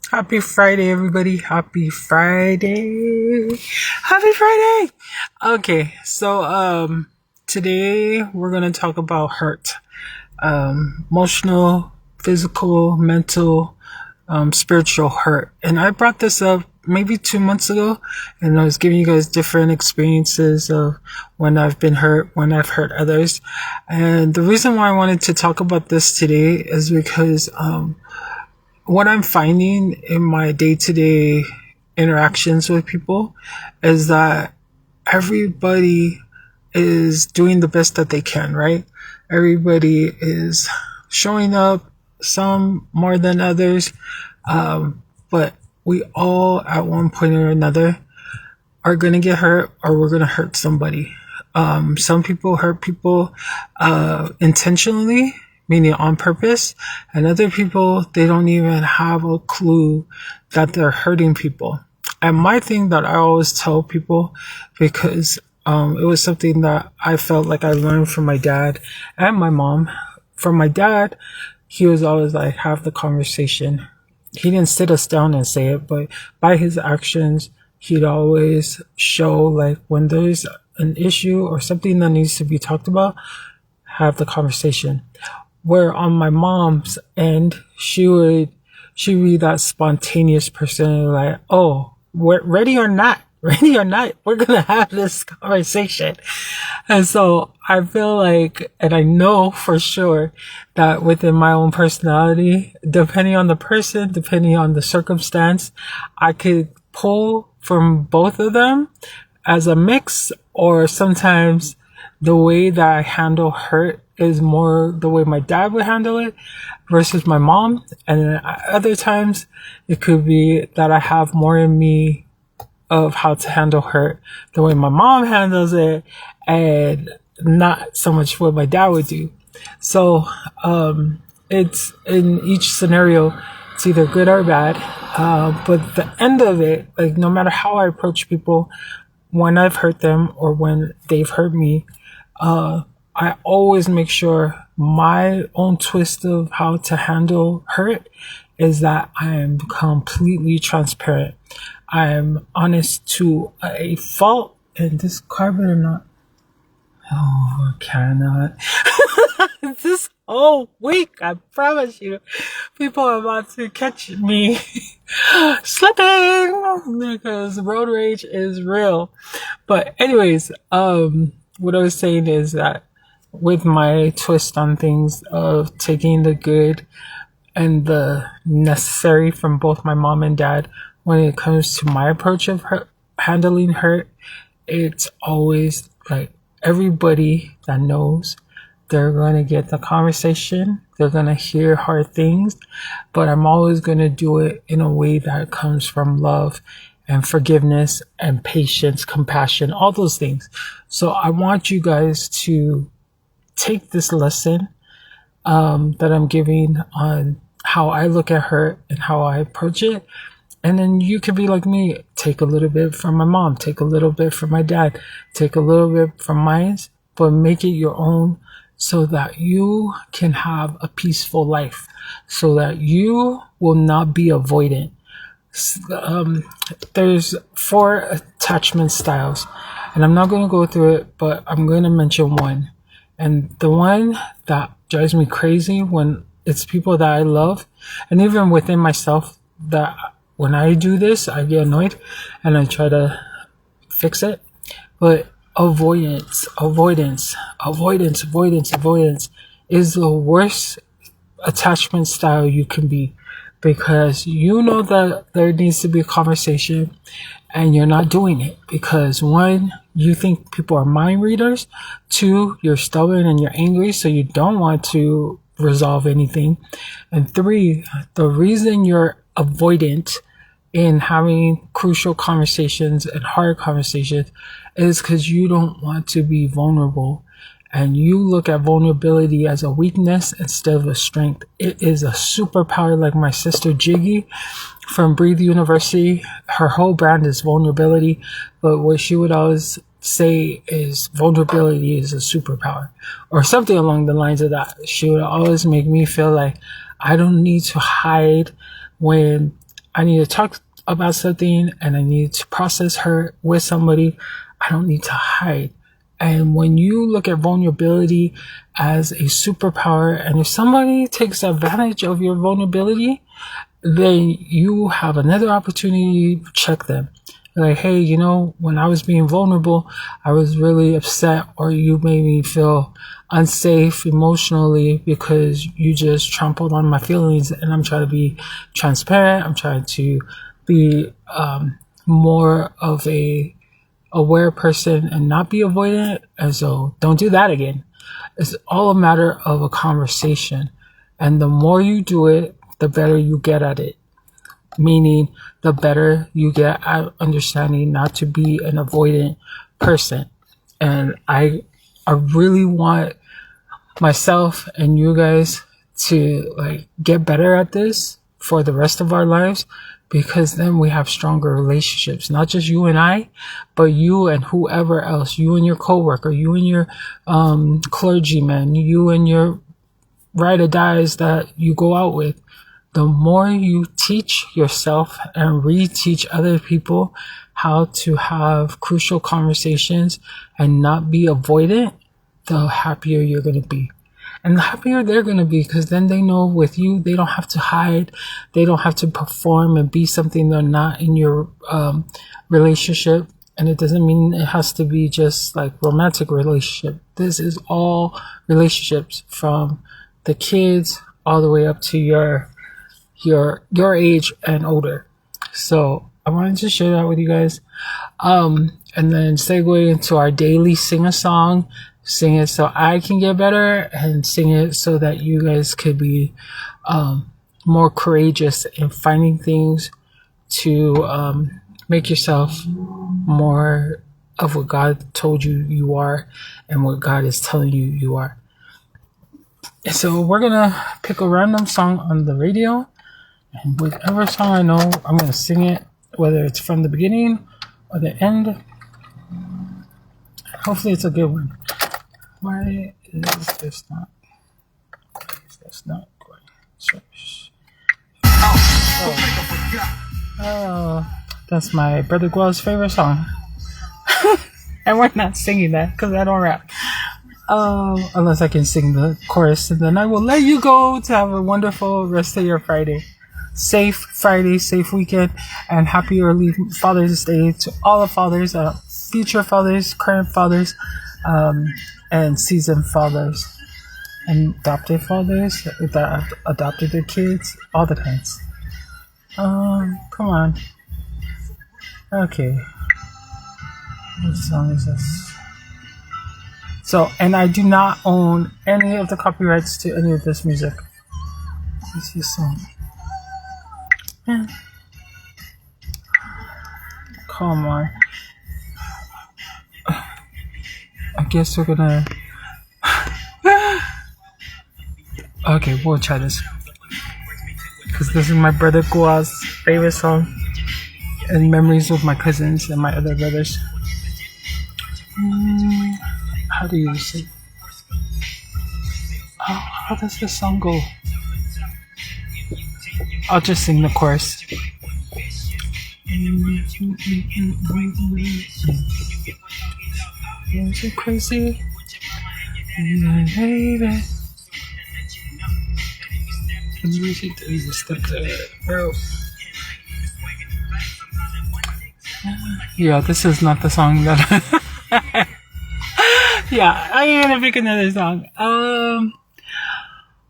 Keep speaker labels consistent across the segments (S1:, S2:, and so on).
S1: Happy Friday, everybody. Happy Friday. Happy Friday. Okay, so today we're going to talk about hurt. Emotional, physical, mental, spiritual hurt. And I brought this up maybe 2 months ago, and I was giving you guys different experiences of when I've been hurt, when I've hurt others. And the reason why I wanted to talk about this today is because what I'm finding in my day-to-day interactions with people is that everybody is doing the best that they can, right? Everybody is showing up, some more than others, but we all at one point or another are going to get hurt, or we're going to hurt somebody. Some people hurt people intentionally, meaning on purpose, and other people, they don't even have a clue that they're hurting people. And my thing that I always tell people, because it was something that I felt like I learned from my dad and my mom. From my dad, he was always like, have the conversation. He didn't sit us down and say it, but by his actions, he'd always show like when there's an issue or something that needs to be talked about, have the conversation. Where on my mom's end, she'd be that spontaneous person, like, oh, we're ready or not, we're gonna have this conversation. And so I feel like, and I know for sure that within my own personality, depending on the person, depending on the circumstance, I could pull from both of them as a mix, or sometimes the way that I handle hurt is more the way my dad would handle it versus my mom. And other times it could be that I have more in me of how to handle hurt the way my mom handles it, and not so much what my dad would do. So it's in each scenario, it's either good or bad. But the end of it, like no matter how I approach people, when I've hurt them or when they've hurt me, I always make sure my own twist of how to handle hurt is that I am completely transparent. I am honest to a fault, and this carbon or not. Oh, I cannot. This whole week, I promise you, people are about to catch me slipping because road rage is real. But anyways, what I was saying is that with my twist on things of taking the good and the necessary from both my mom and dad, when it comes to my approach of handling hurt, it's always like everybody that knows they're going to get the conversation, they're going to hear hard things, but I'm always going to do it in a way that comes from love and forgiveness and patience, compassion, all those things. So I want you guys to take this lesson that I'm giving on how I look at hurt and how I approach it. And then you could be like me, take a little bit from my mom, take a little bit from my dad, take a little bit from mine, but make it your own so that you can have a peaceful life, so that you will not be avoidant. There's 4 attachment styles, and I'm not going to go through it, but I'm going to mention one. And the one that drives me crazy when it's people that I love, and even within myself, that when I do this, I get annoyed and I try to fix it. But avoidance is the worst attachment style you can be, because you know that there needs to be a conversation and you're not doing it because 1, you think people are mind readers, 2, you're stubborn and you're angry, so you don't want to resolve anything, and 3, the reason you're avoidant in having crucial conversations and hard conversations is because you don't want to be vulnerable, and you look at vulnerability as a weakness instead of a strength. It is a superpower. Like my sister Jiggy from Breathe University, her whole brand is vulnerability, but what she would always say is vulnerability is a superpower, or something along the lines of that. She would always make me feel like I don't need to hide when I need to talk about something and I need to process hurt with somebody, I don't need to hide. And when you look at vulnerability as a superpower, and if somebody takes advantage of your vulnerability, then you have another opportunity to check them. Like, hey, you know, when I was being vulnerable, I was really upset, or you made me feel unsafe emotionally because you just trampled on my feelings, and I'm trying to be transparent. I'm trying to be more of a aware person and not be avoidant. And so don't do that again. It's all a matter of a conversation. And the more you do it, the better you get at it. Meaning, the better you get at understanding not to be an avoidant person. And I really want myself and you guys to like get better at this for the rest of our lives, because then we have stronger relationships, not just you and I, but you and whoever else, you and your coworker, you and your clergyman, you and your ride or dies that you go out with. The more you teach yourself and reteach other people how to have crucial conversations and not be avoidant, the happier you're going to be. And the happier they're going to be, because then they know with you, they don't have to hide. They don't have to perform and be something they're not in your relationship. And it doesn't mean it has to be just like romantic relationship. This is all relationships, from the kids all the way up to your age and older. So I wanted to share that with you guys. And then segue into our daily sing a song. Sing it so I can get better, and sing it so that you guys could be more courageous in finding things to make yourself more of what God told you you are and what God is telling you you are. And so we're going to pick a random song on the radio, and whatever song I know, I'm going to sing it, whether it's from the beginning or the end. Hopefully it's a good one. Why is this not going? Oh, that's my brother Guel's favorite song. And we're not singing that because I don't rap. Unless I can sing the chorus, and then I will let you go to have a wonderful rest of your Friday. Safe Friday, safe weekend, and happy early Father's Day to all the fathers, future fathers, current fathers, and seasoned fathers, and adopted fathers that adopted their kids, all the kinds. Come on. Okay. What song is this? So, and I do not own any of the copyrights to any of this music. This is song. Yeah. Come on. I guess we're gonna. Okay, we'll try this. Because this is my brother Gua's favorite song. And memories with my cousins and my other brothers. How do you sing? Oh, how does this song go? I'll just sing the chorus. You're so crazy. Baby. Yeah, this is not the song that. Yeah, I'm gonna pick another song.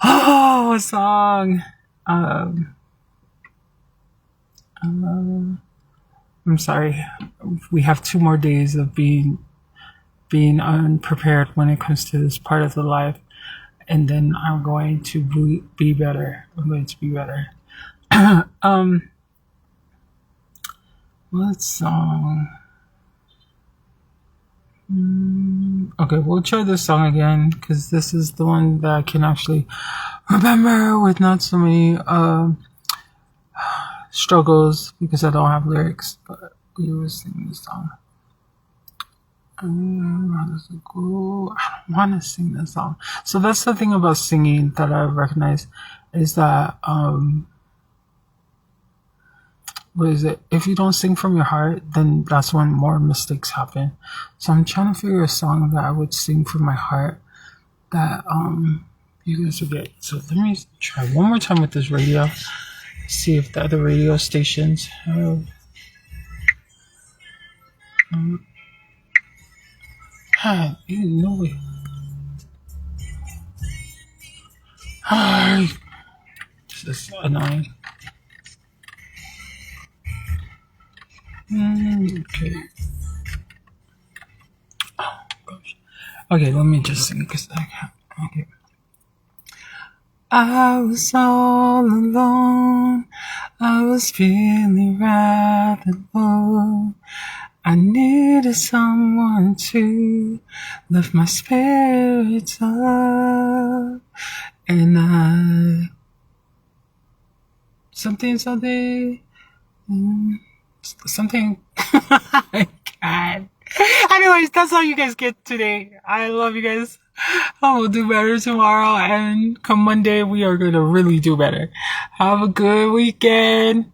S1: A song. I'm sorry. We have 2 more days of being unprepared when it comes to this part of the life, and then I'm going to be better. I'm going to be better. What song? Okay, we'll try this song again, because this is the one that I can actually remember with not so many struggles, because I don't have lyrics, but we will sing this song. How does it go? I don't want to sing this song. So that's the thing about singing that I recognize, is that what is it? If you don't sing from your heart, then that's when more mistakes happen. So I'm trying to figure a song that I would sing from my heart that you guys will get. So let me try one more time with this radio. See if the other radio stations have. No way. Hi. This is annoying. Okay. Oh gosh. Okay, let me just sing because I can't. Okay. I was all alone. I was feeling rather low. I needed someone to lift my spirits up. And something, something. I can't. Anyways, that's all you guys get today. I love you guys. I will do better tomorrow, and come Monday, we are going to really do better. Have a good weekend.